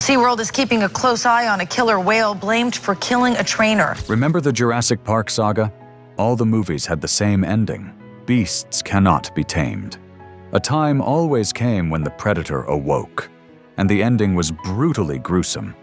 SeaWorld is keeping a close eye on a killer whale blamed for killing a trainer. Remember the Jurassic Park saga? All the movies had the same ending. Beasts cannot be tamed. A time always came when the predator awoke, and the ending was brutally gruesome.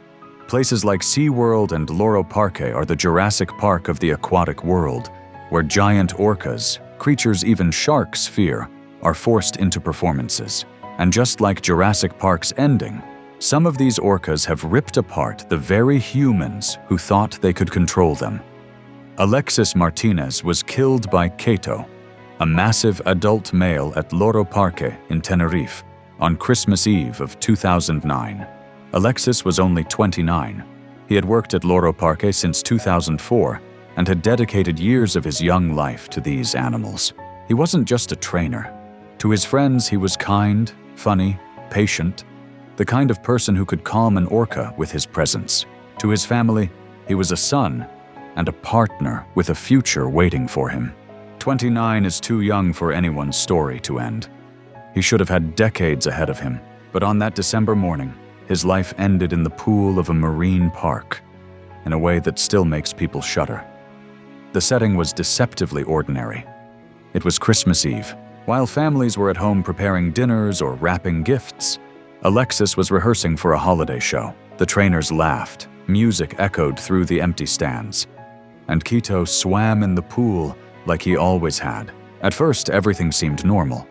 Places like SeaWorld and Loro Parque are the Jurassic Park of the aquatic world, where giant orcas, creatures even sharks fear, are forced into performances. And just like Jurassic Park's ending, some of these orcas have ripped apart the very humans who thought they could control them. Alexis Martinez was killed by Keto, a massive adult male at Loro Parque in Tenerife, on Christmas Eve of 2009. Alexis was only 29. He had worked at Loro Parque since 2004 and had dedicated years of his young life to these animals. He wasn't just a trainer. To his friends, he was kind, funny, patient, the kind of person who could calm an orca with his presence. To his family, he was a son and a partner with a future waiting for him. 29 is too young for anyone's story to end. He should have had decades ahead of him, but on that December morning, his life ended in the pool of a marine park, in a way that still makes people shudder. The setting was deceptively ordinary. It was Christmas Eve. While families were at home preparing dinners or wrapping gifts, Alexis was rehearsing for a holiday show. The trainers laughed, music echoed through the empty stands, and Keto swam in the pool like he always had. At first, everything seemed normal.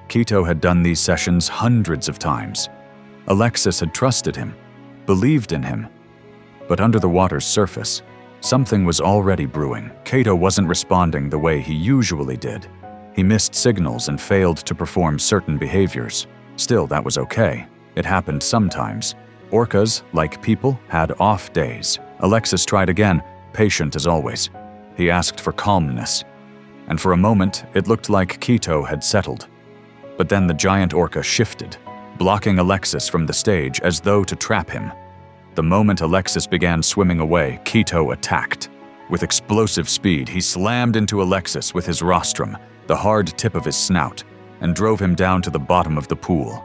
Keto had done these sessions hundreds of times. Alexis had trusted him, believed in him. But under the water's surface, something was already brewing. Keto wasn't responding the way he usually did. He missed signals and failed to perform certain behaviors. Still, that was okay. It happened sometimes. Orcas, like people, had off days. Alexis tried again, patient as always. He asked for calmness. And for a moment, it looked like Keto had settled. But then the giant orca shifted, blocking Alexis from the stage as though to trap him. The moment Alexis began swimming away, Keto attacked. With explosive speed, he slammed into Alexis with his rostrum, the hard tip of his snout, and drove him down to the bottom of the pool.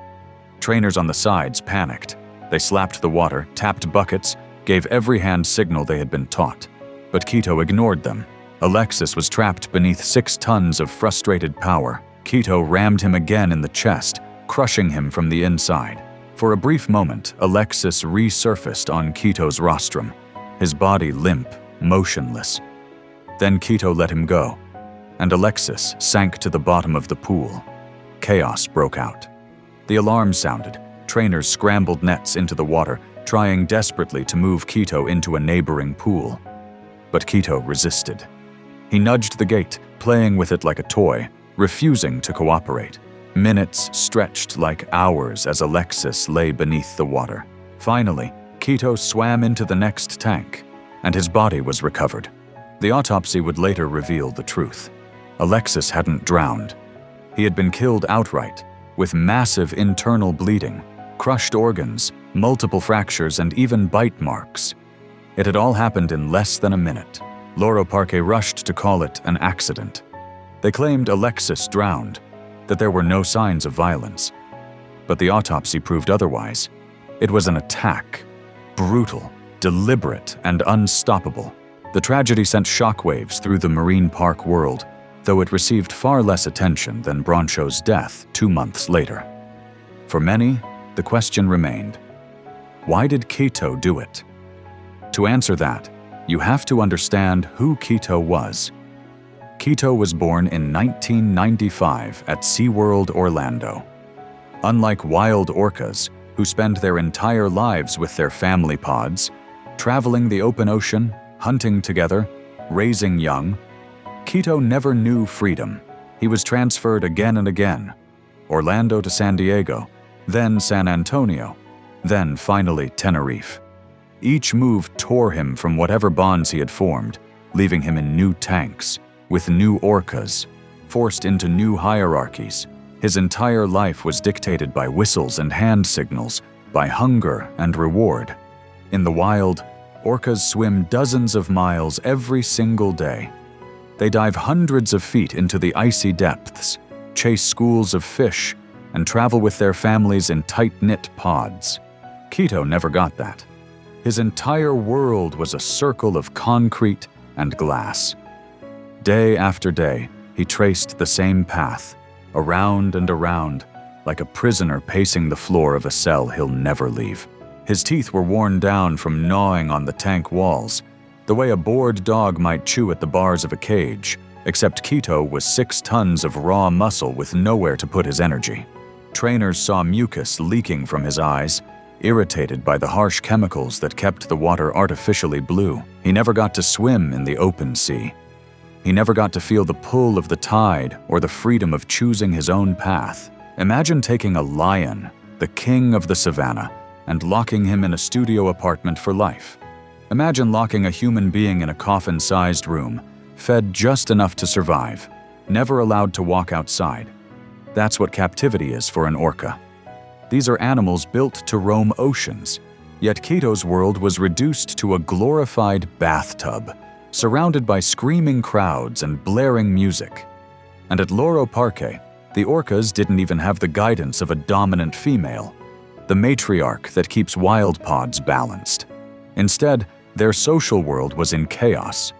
Trainers on the sides panicked. They slapped the water, tapped buckets, gave every hand signal they had been taught. But Keto ignored them. Alexis was trapped beneath 6 tons of frustrated power. Keto rammed him again in the chest, crushing him from the inside. For a brief moment, Alexis resurfaced on Keto's rostrum, his body limp, motionless. Then Keto let him go, and Alexis sank to the bottom of the pool. Chaos broke out. The alarm sounded. Trainers scrambled nets into the water, trying desperately to move Keto into a neighboring pool. But Keto resisted. He nudged the gate, playing with it like a toy, refusing to cooperate. Minutes stretched like hours as Alexis lay beneath the water. Finally, Keto swam into the next tank, and his body was recovered. The autopsy would later reveal the truth. Alexis hadn't drowned. He had been killed outright, with massive internal bleeding, crushed organs, multiple fractures, and even bite marks. It had all happened in less than a minute. Loro Parque rushed to call it an accident. They claimed Alexis drowned, that there were no signs of violence. But the autopsy proved otherwise. It was an attack, brutal, deliberate, and unstoppable. The tragedy sent shockwaves through the marine park world, though it received far less attention than Broncho's death 2 months later. For many, the question remained, why did Keto do it? To answer that, you have to understand who Keto was. Keto was born in 1995 at SeaWorld Orlando. Unlike wild orcas, who spend their entire lives with their family pods, traveling the open ocean, hunting together, raising young, Keto never knew freedom. He was transferred again and again, Orlando to San Diego, then San Antonio, then finally Tenerife. Each move tore him from whatever bonds he had formed, leaving him in new tanks, with new orcas, forced into new hierarchies. His entire life was dictated by whistles and hand signals, by hunger and reward. In the wild, orcas swim dozens of miles every single day. They dive hundreds of feet into the icy depths, chase schools of fish, and travel with their families in tight-knit pods. Keto never got that. His entire world was a circle of concrete and glass. Day after day, he traced the same path, around and around, like a prisoner pacing the floor of a cell he'll never leave. His teeth were worn down from gnawing on the tank walls, the way a bored dog might chew at the bars of a cage, except Keto was 6 tons of raw muscle with nowhere to put his energy. Trainers saw mucus leaking from his eyes, irritated by the harsh chemicals that kept the water artificially blue. He never got to swim in the open sea. He never got to feel the pull of the tide or the freedom of choosing his own path. Imagine taking a lion, the king of the savannah, and locking him in a studio apartment for life. Imagine locking a human being in a coffin-sized room, fed just enough to survive, never allowed to walk outside. That's what captivity is for an orca. These are animals built to roam oceans, yet Keto's world was reduced to a glorified bathtub, surrounded by screaming crowds and blaring music. And at Loro Parque, the orcas didn't even have the guidance of a dominant female, the matriarch that keeps wild pods balanced. Instead, their social world was in chaos.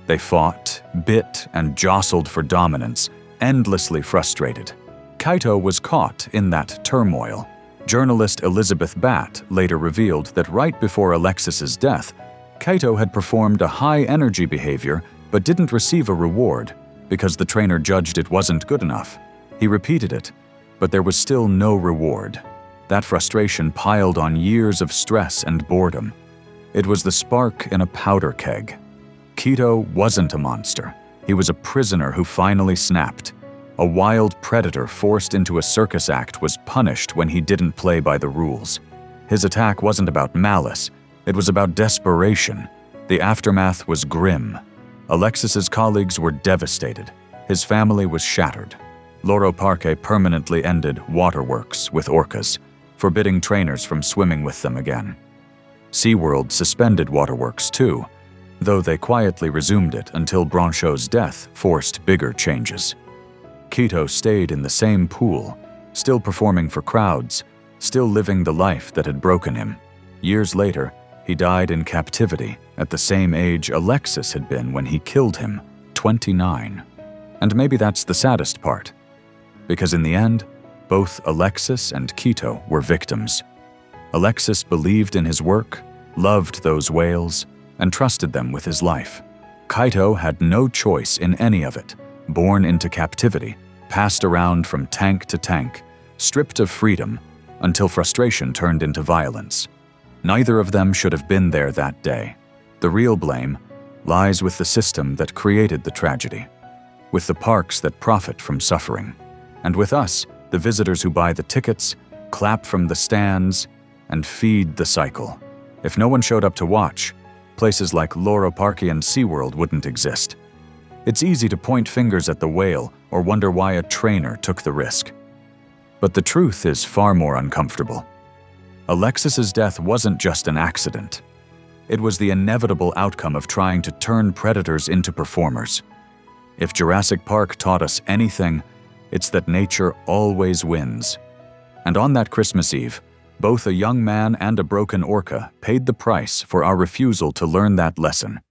They fought, bit, and jostled for dominance, endlessly frustrated. Keto was caught in that turmoil. Journalist Elizabeth Batt later revealed that right before Alexis's death, Keto had performed a high-energy behavior but didn't receive a reward because the trainer judged it wasn't good enough. He repeated it, but there was still no reward. That frustration piled on years of stress and boredom. It was the spark in a powder keg. Keto wasn't a monster. He was a prisoner who finally snapped. A wild predator forced into a circus act was punished when he didn't play by the rules. His attack wasn't about malice. It was about desperation. The aftermath was grim. Alexis's colleagues were devastated. His family was shattered. Loro Parque permanently ended waterworks with orcas, forbidding trainers from swimming with them again. SeaWorld suspended waterworks too, though they quietly resumed it until Brancho's death forced bigger changes. Keto stayed in the same pool, still performing for crowds, still living the life that had broken him. Years later, he died in captivity at the same age Alexis had been when he killed him, 29. And maybe that's the saddest part, because in the end, both Alexis and Keto were victims. Alexis believed in his work, loved those whales, and trusted them with his life. Keto had no choice in any of it, born into captivity, passed around from tank to tank, stripped of freedom, until frustration turned into violence. Neither of them should have been there that day. The real blame lies with the system that created the tragedy, with the parks that profit from suffering, and with us, the visitors who buy the tickets, clap from the stands, and feed the cycle. If no one showed up to watch, places like Loro Parque and SeaWorld wouldn't exist. It's easy to point fingers at the whale or wonder why a trainer took the risk. But the truth is far more uncomfortable. Alexis's death wasn't just an accident. It was the inevitable outcome of trying to turn predators into performers. If Jurassic Park taught us anything, it's that nature always wins. And on that Christmas Eve, both a young man and a broken orca paid the price for our refusal to learn that lesson.